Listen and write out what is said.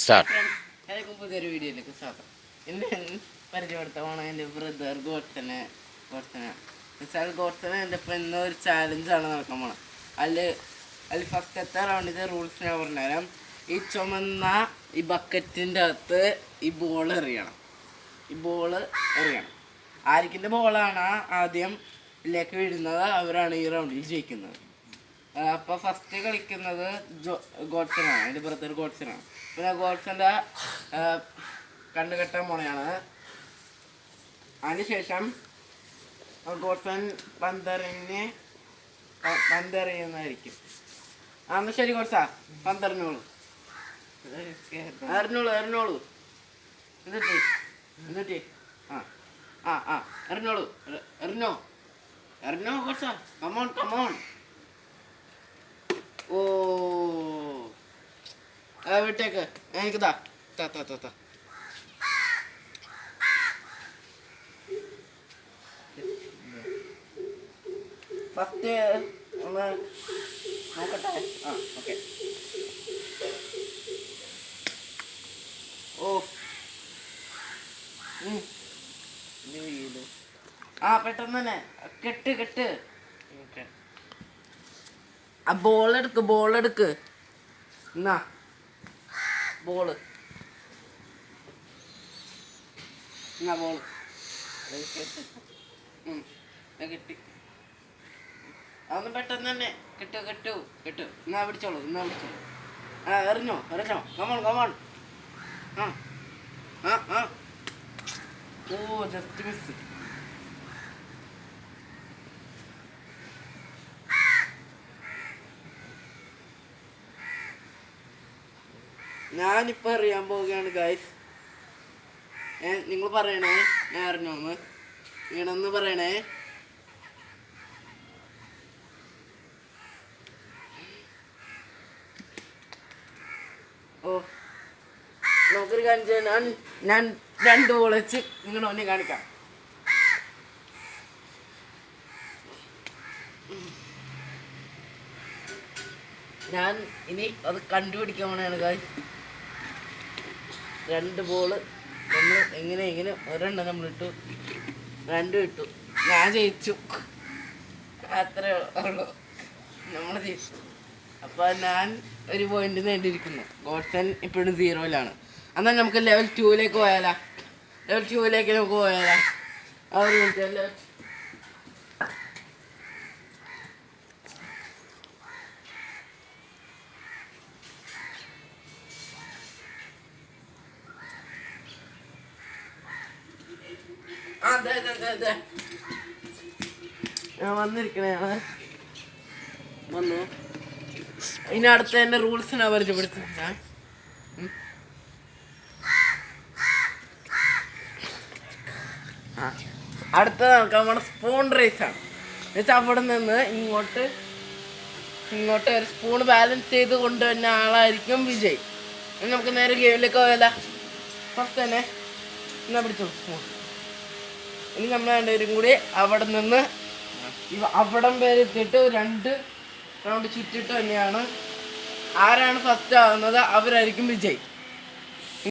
Start. എല്ലാവർക്കും പുതിയൊരു വീഡിയോയിലേക്ക് സ്വാഗതം. ഇന്ന് പരിചയപ്പെടുത്താൻ എൻ്റെ ബ്രദർ ഗോഡ്സനെ എൻ്റെ ഇപ്പം ഇന്നൊരു ചാലഞ്ചാണ് നടക്കാൻ പോണത്. അതിൽ ഫസ്റ്റത്തെ റൗണ്ടിൻ്റെ റൂൾസ് ഞാൻ പറഞ്ഞുതരാം. ഈ ചുമന്ന ഈ ബക്കറ്റിൻ്റെ അകത്ത് ഈ ബോൾ എറിയണം. ആരിക്കിൻ്റെ ബോളാണ് ആദ്യം ഇതിലേക്ക് വീഴുന്നത് അവരാണ് ഈ റൗണ്ടിൽ ജയിക്കുന്നത്. അപ്പോൾ ഫസ്റ്റ് കളിക്കുന്നത് ഗോഡ്സനാണ്, എൻ്റെ ബ്രദർ ഗോഡ്സനാണ്. പിന്നെ ഗോഡ്സൻ്റെ കണ്ടുകെട്ടാൻ പോണെയാണ്. അതിനുശേഷം ഗോഡ്സൺ പന്തെറിയുന്നതായിരിക്കും. അന്ന് ശരി ഗോഡ്സാ, പന്തെറിഞ്ഞോളൂ. എറിഞ്ഞോളൂ. എന്നിട്ട് എറിഞ്ഞോ ഗോഡ്സാ, കമോൺ. ഓ വിട്ടേക്ക്, എനിക്ക് താ. ഫസ്റ്റ് ഒന്ന് നോക്കട്ടെ. ഓക്കെ. ഓ പെട്ടെന്ന് തന്നെ കെട്ട്. ആ ബോളെടുക്ക്. എന്നാ ബോള് കെട്ടി. അതൊന്നും പെട്ടെന്ന് തന്നെ കെട്ടു. എന്നാ പിടിച്ചോളൂ. എറിഞ്ഞോ. കമോൺ. ഓ ജസ്റ്റ് മിസ്. ഞാനിപ്പോൾ അറിയാൻ പോവുകയാണ് ഗൈസ്. നിങ്ങൾ പറയണേ ഞാൻ അറിഞ്ഞോന്ന്, വീണെന്ന് പറയണേ. ഓ നമുക്കൊരു കാര്യം ചെയ്യാൻ, ഞാൻ 2 ബോൾ വെച്ച് നിങ്ങളുടെ ഒന്നെ കാണിക്കാം. ഞാൻ ഇനി അത് കണ്ടുപിടിക്കാൻ വേണമാണ് ഗൈസ്. 2 ബോള് നമ്മൾ എങ്ങനെ ഒരെണ്ണം നമ്മൾ ഇട്ടു, 2 ഇട്ടു. ഞാൻ ജയിച്ചു, അത്രേ ഉള്ളൂ, നമ്മൾ ജയിച്ചു. അപ്പോൾ ഞാൻ ഒരു പോയിന്റ് നേടിയിരിക്കുന്നു. ഗോഡ്സൺ ഇപ്പോഴും 0-ലാണ്. എന്നാൽ നമുക്ക് ലെവൽ 2-ലേക്ക് പോയാലാ? അവർ വിളിച്ചല്ലേ. അതെ ഞാൻ വന്നിരിക്കണേ. വന്നു. ഇനി അടുത്ത എൻ്റെ റൂൾസിനാ പരിചയപ്പെടുത്തും ഞാൻ. അടുത്ത നമ്മുടെ സ്പൂൺ റേസാണ്. എന്നുവെച്ചാൽ അവിടെ നിന്ന് ഇങ്ങോട്ട് ഒരു സ്പൂൺ ബാലൻസ് ചെയ്ത് കൊണ്ടുവന്ന ആളായിരിക്കും വിജയ്. നമുക്ക് നേരെ ഗെയിമിലേക്ക് പോയാലോ? ഫസ്റ്റ് തന്നെ എന്നാ പിടിച്ചോ സ്പൂൺ. ഇനി നമ്മൾ രണ്ടുപേരും കൂടി അവിടെ നിന്ന് അവിടം വരെ എത്തിയിട്ട് 2 റൗണ്ട് ചുറ്റിട്ട് തന്നെയാണ്. ആരാണ് ഫസ്റ്റ് ആവുന്നത് അവരായിരിക്കും വിജയ്.